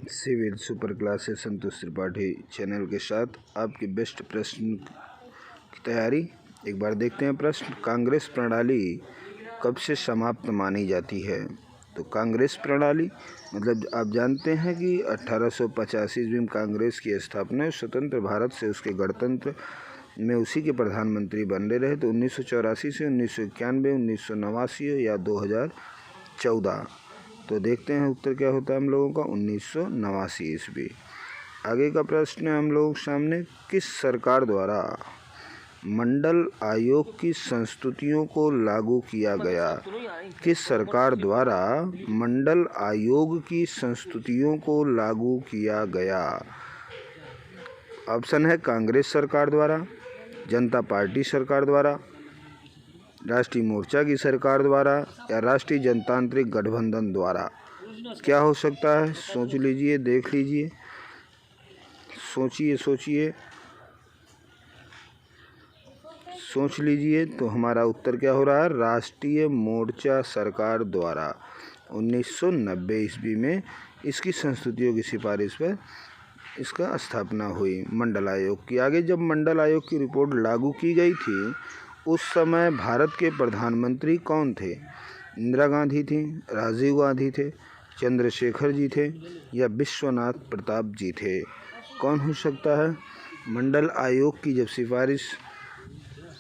Civil super class से संतोष Tripathi channel के साथ आपकी बेस्ट प्रश्न की तैयारी। एक बार देखते हैं प्रश्न। कांग्रेस प्रणाली कब से समाप्त मानी जाती है? तो कांग्रेस प्रणाली मतलब आप जानते हैं कि 1885 ईस्वी में कांग्रेस की स्थापना स्वतंत्र भारत से उसके गणतंत्र में उसी के प्रधानमंत्री बने रहे। तो 1984 से 1991, 1989 या 2014। तो देखते हैं उत्तर क्या होता है हम लोगों का 1989 ईस्वी। आगे का प्रश्न है हम लोगों के सामने, किस सरकार द्वारा मंडल आयोग की संस्तुतियों को लागू किया गया? किस सरकार द्वारा मंडल आयोग की संस्तुतियों को लागू किया गया? ऑप्शन है कांग्रेस सरकार द्वारा, जनता पार्टी सरकार द्वारा, राष्ट्रीय मोर्चा की सरकार द्वारा या राष्ट्रीय जनतांत्रिक गठबंधन द्वारा। क्या हो सकता है? सोच लीजिए, देख लीजिए, सोच लीजिए। तो हमारा उत्तर क्या हो रहा है? राष्ट्रीय मोर्चा सरकार द्वारा 1990 ईस्वी में इसकी संस्तुतियों की सिफारिश पर इसका स्थापना हुई मंडल आयोग की। आगे जब मंडल आयोग की रिपोर्ट लागू की गई थी उस समय भारत के प्रधानमंत्री कौन थे? इंदिरा गांधी थी, राजीव गांधी थे, चंद्रशेखर जी थे या विश्वनाथ प्रताप जी थे? कौन हो सकता है? मंडल आयोग की जब सिफारिश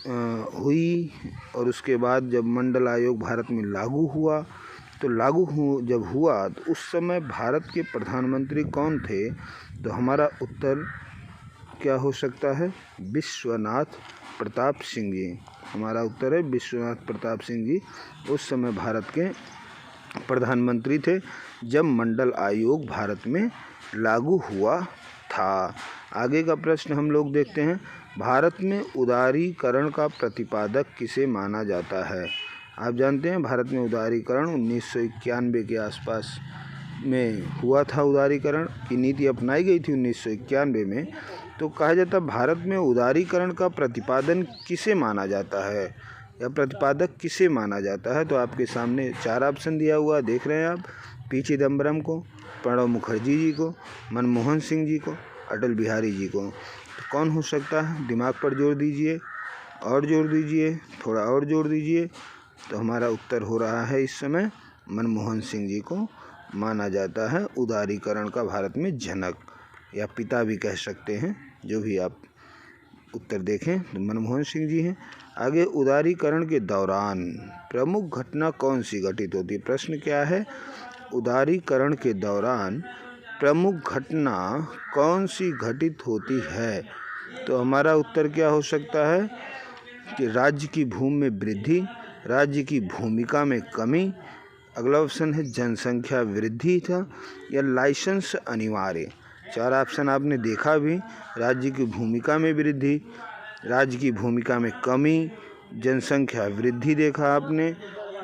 हुई और उसके बाद जब मंडल आयोग भारत में लागू हुआ तो जब हुआ तो उस समय भारत के प्रधानमंत्री कौन थे? तो हमारा उत्तर क्या हो सकता है? विश्वनाथ प्रताप सिंह जी। हमारा उत्तर है विश्वनाथ प्रताप सिंह जी उस समय भारत के प्रधानमंत्री थे जब मंडल आयोग भारत में लागू हुआ था। आगे का प्रश्न हम लोग देखते हैं, भारत में उदारीकरण का प्रतिपादक किसे माना जाता है? आप जानते हैं भारत में उदारीकरण 1991 के आसपास में हुआ था। उदारीकरण की नीति अपनाई गई थी 1991 में। तो कहा जाता है भारत में उदारीकरण का प्रतिपादन किसे माना जाता है या प्रतिपादक किसे माना जाता है? तो आपके सामने 4 ऑप्शन दिया हुआ देख रहे हैं आप। पी चिदम्बरम को, प्रणब मुखर्जी जी को, मनमोहन सिंह जी को, अटल बिहारी जी को। तो कौन हो सकता है? दिमाग पर जोर दीजिए और जोर दीजिए, थोड़ा और जोर दीजिए। तो हमारा उत्तर हो रहा है इस समय मनमोहन सिंह जी को माना जाता है उदारीकरण का भारत में जनक या पिता भी कह सकते हैं। जो भी आप उत्तर देखें तो मनमोहन सिंह जी हैं। आगे, उदारीकरण के दौरान प्रमुख घटना कौन सी घटित होती है? प्रश्न क्या है? उदारीकरण के दौरान प्रमुख घटना कौन सी घटित होती है? तो हमारा उत्तर क्या हो सकता है कि राज्य की भूमि में वृद्धि, राज्य की भूमिका में कमी, अगला ऑप्शन है जनसंख्या वृद्धि था या लाइसेंस अनिवार्य। 4 ऑप्शन आपने देखा भी, राज्य की भूमिका में वृद्धि, राज्य की भूमिका में कमी, जनसंख्या वृद्धि देखा आपने,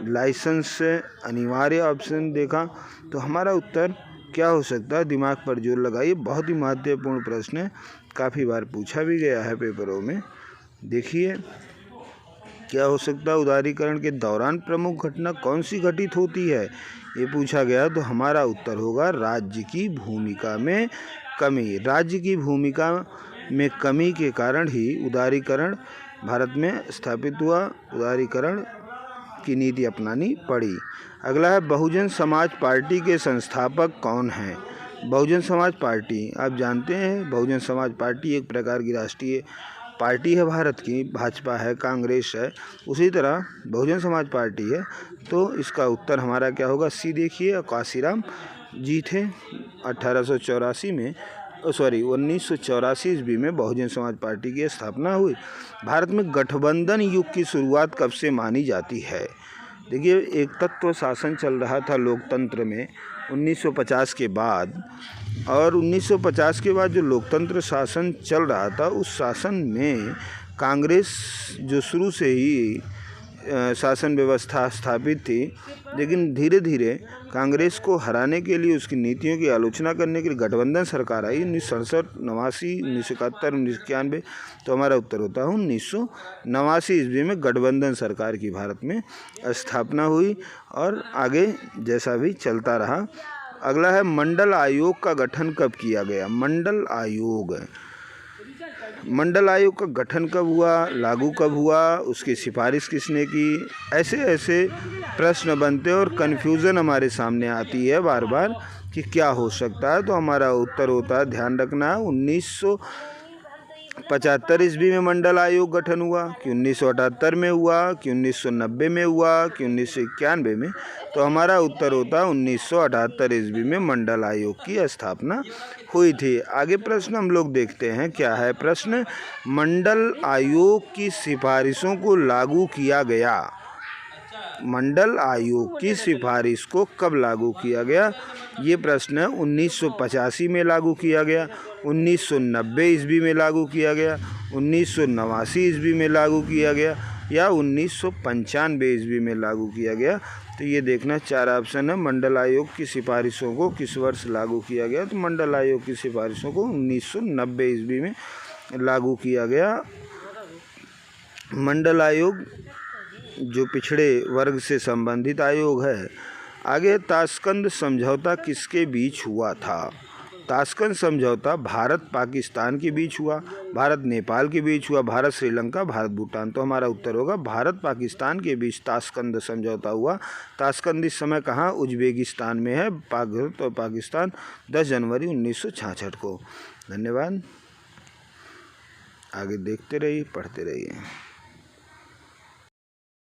लाइसेंस अनिवार्य ऑप्शन देखा। तो हमारा उत्तर क्या हो सकता है? दिमाग पर जोर लगाइए, बहुत ही महत्वपूर्ण प्रश्न है, काफ़ी बार पूछा भी गया है पेपरों में। देखिए क्या हो सकता है? उदारीकरण के दौरान प्रमुख घटना कौन सी घटित होती है, ये पूछा गया। तो हमारा उत्तर होगा राज्य की भूमिका में कमी। राज्य की भूमिका में कमी के कारण ही उदारीकरण भारत में स्थापित हुआ, उदारीकरण की नीति अपनानी पड़ी। अगला है, बहुजन समाज पार्टी के संस्थापक कौन हैं? बहुजन समाज पार्टी आप जानते हैं, बहुजन समाज पार्टी एक प्रकार की राष्ट्रीय पार्टी है भारत की, भाजपा है, कांग्रेस है, उसी तरह बहुजन समाज पार्टी है। तो इसका उत्तर हमारा क्या होगा? सी देखिए, काशीराम जी थे 1884 में 1984 ईस्वी में बहुजन समाज पार्टी की स्थापना हुई। भारत में गठबंधन युग की शुरुआत कब से मानी जाती है? देखिए, एक तत्व शासन चल रहा था लोकतंत्र में 1950 के बाद, और 1950 के बाद जो लोकतंत्र शासन चल रहा था उस शासन में कांग्रेस जो शुरू से ही शासन व्यवस्था स्थापित थी, लेकिन धीरे धीरे कांग्रेस को हराने के लिए, उसकी नीतियों की आलोचना करने के लिए गठबंधन सरकार आई 1967, 89, 1971, 1991। तो हमारा उत्तर होता है 1989 ईस्वी में गठबंधन सरकार की भारत में स्थापना हुई और आगे जैसा भी चलता रहा अगला है मंडल आयोग का गठन कब किया गया। मंडल आयोग का गठन कब हुआ, लागू कब हुआ, उसकी सिफारिश किसने की। ऐसे ऐसे प्रश्न बनते और कन्फ्यूज़न हमारे सामने आती है बार बार कि क्या हो सकता है। तो हमारा उत्तर होता है, ध्यान रखना, 1975 ईस्वी में मंडल आयोग गठन हुआ, कि 1978 में हुआ, कि 1990 में हुआ, कि 1991 में। तो हमारा उत्तर होता है 1978 ईस्वी में मंडल आयोग की स्थापना हुई थी। आगे प्रश्न हम लोग देखते हैं, क्या है प्रश्न। मंडल आयोग की सिफारिशों को लागू किया गया। मंडल आयोग की सिफारिश को कब लागू किया गया, ये प्रश्न है। 1985 में लागू किया गया, 1990 ईस्वी में लागू किया गया, 1989 ईस्वी में लागू किया गया, या 1995 ईस्वी में लागू किया गया। तो ये देखना, 4 ऑप्शन है। मंडल आयोग की सिफारिशों को किस वर्ष लागू किया गया, तो मंडल आयोग की सिफारिशों को 1990 ईस्वी में लागू किया गया। मंडल आयोग जो पिछड़े वर्ग से संबंधित आयोग है। आगे, ताशकंद समझौता किसके बीच हुआ था। ताशकंद समझौता भारत पाकिस्तान के बीच हुआ, भारत नेपाल के बीच हुआ, भारत श्रीलंका, भारत भूटान। तो हमारा उत्तर होगा भारत पाकिस्तान के बीच ताशकंद समझौता हुआ। ताशकंद इस समय कहाँ, उज्बेकिस्तान में है। भारत और पाकिस्तान 10 जनवरी 1966 को। धन्यवाद। आगे देखते रहिए, पढ़ते रहिए।